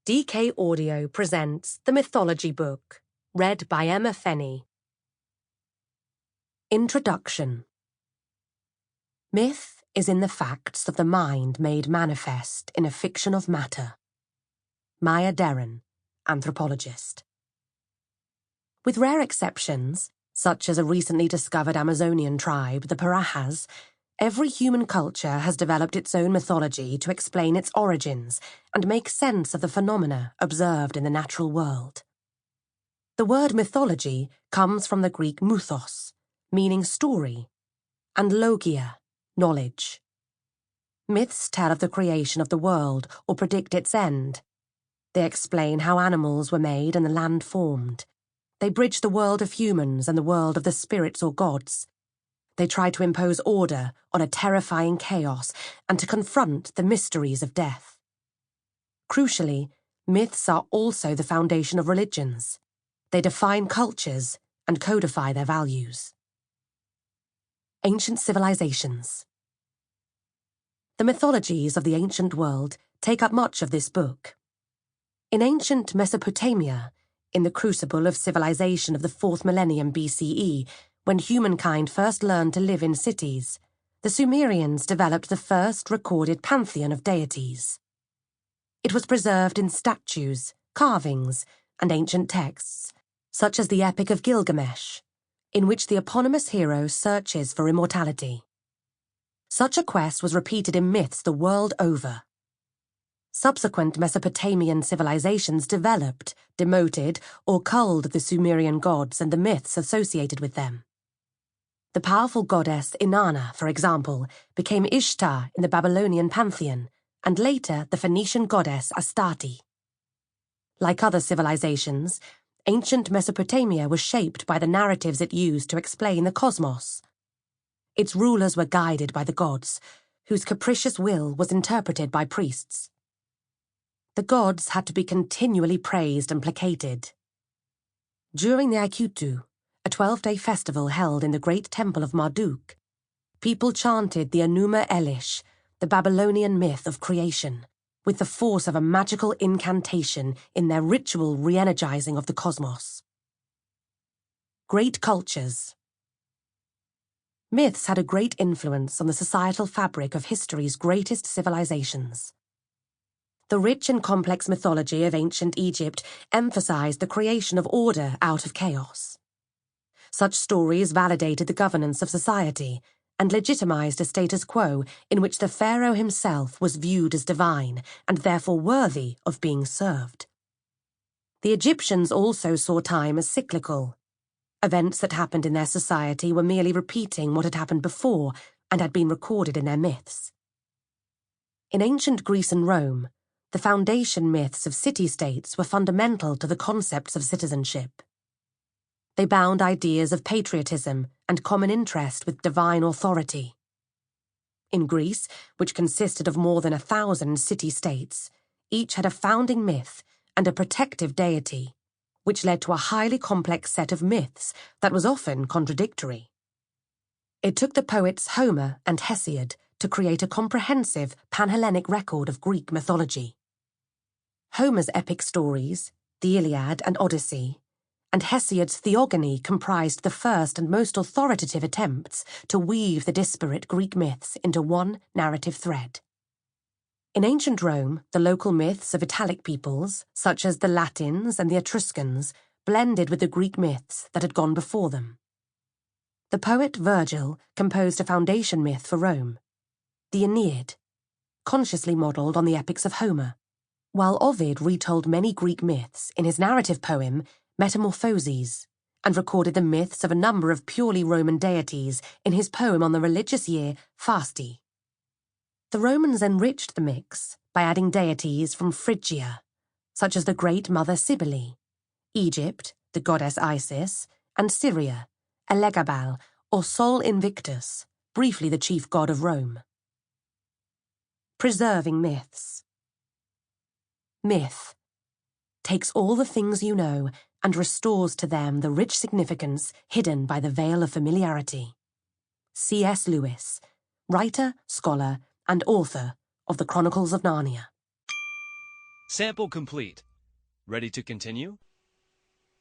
DK Audio presents The Mythology Book, read by Emma Fenney. Introduction. Myth is in the facts of the mind made manifest in a fiction of matter. Maya Deren, anthropologist. With rare exceptions, such as a recently discovered Amazonian tribe, the Parajas, every human culture has developed its own mythology to explain its origins and make sense of the phenomena observed in the natural world. The word mythology comes from the Greek mythos, meaning story, and logia, knowledge. Myths tell of the creation of the world or predict its end. They explain how animals were made and the land formed. They bridge the world of humans and the world of the spirits or gods. They try to impose order on a terrifying chaos and to confront the mysteries of death. Crucially, myths are also the foundation of religions. They define cultures and codify their values. Ancient civilizations. The mythologies of the ancient world take up much of this book. In ancient Mesopotamia, in the crucible of civilization of the 4th millennium BCE, when humankind first learned to live in cities, the Sumerians developed the first recorded pantheon of deities. It was preserved in statues, carvings, and ancient texts, such as the Epic of Gilgamesh, in which the eponymous hero searches for immortality. Such a quest was repeated in myths the world over. Subsequent Mesopotamian civilizations developed, demoted, or culled the Sumerian gods and the myths associated with them. The powerful goddess Inanna, for example, became Ishtar in the Babylonian pantheon, and later the Phoenician goddess Astarte. Like other civilizations, ancient Mesopotamia was shaped by the narratives it used to explain the cosmos. Its rulers were guided by the gods, whose capricious will was interpreted by priests. The gods had to be continually praised and placated. During the Akutu, a 12-day festival held in the great temple of Marduk, people chanted the Enuma Elish, the Babylonian myth of creation, with the force of a magical incantation in their ritual re-energizing of the cosmos. Great cultures. Myths had a great influence on the societal fabric of history's greatest civilizations. The rich and complex mythology of ancient Egypt emphasized the creation of order out of chaos. Such stories validated the governance of society and legitimized a status quo in which the pharaoh himself was viewed as divine and therefore worthy of being served. The Egyptians also saw time as cyclical. Events that happened in their society were merely repeating what had happened before and had been recorded in their myths. In ancient Greece and Rome, the foundation myths of city-states were fundamental to the concepts of citizenship. They bound ideas of patriotism and common interest with divine authority. In Greece, which consisted of more than 1,000 city-states, each had a founding myth and a protective deity, which led to a highly complex set of myths that was often contradictory. It took the poets Homer and Hesiod to create a comprehensive Panhellenic record of Greek mythology. Homer's epic stories, the Iliad and Odyssey, and Hesiod's Theogony comprised the first and most authoritative attempts to weave the disparate Greek myths into one narrative thread. In ancient Rome, the local myths of Italic peoples, such as the Latins and the Etruscans, blended with the Greek myths that had gone before them. The poet Virgil composed a foundation myth for Rome, the Aeneid, consciously modelled on the epics of Homer, while Ovid retold many Greek myths in his narrative poem Metamorphoses, and recorded the myths of a number of purely Roman deities in his poem on the religious year Fasti. The Romans enriched the mix by adding deities from Phrygia, such as the great mother Cybele, Egypt, the goddess Isis, and Syria, Elegabal, or Sol Invictus, briefly the chief god of Rome. Preserving myths. Myth takes all the things you know and restores to them the rich significance hidden by the veil of familiarity. C.S. Lewis, writer, scholar, and author of the Chronicles of Narnia. Sample complete. Ready to continue?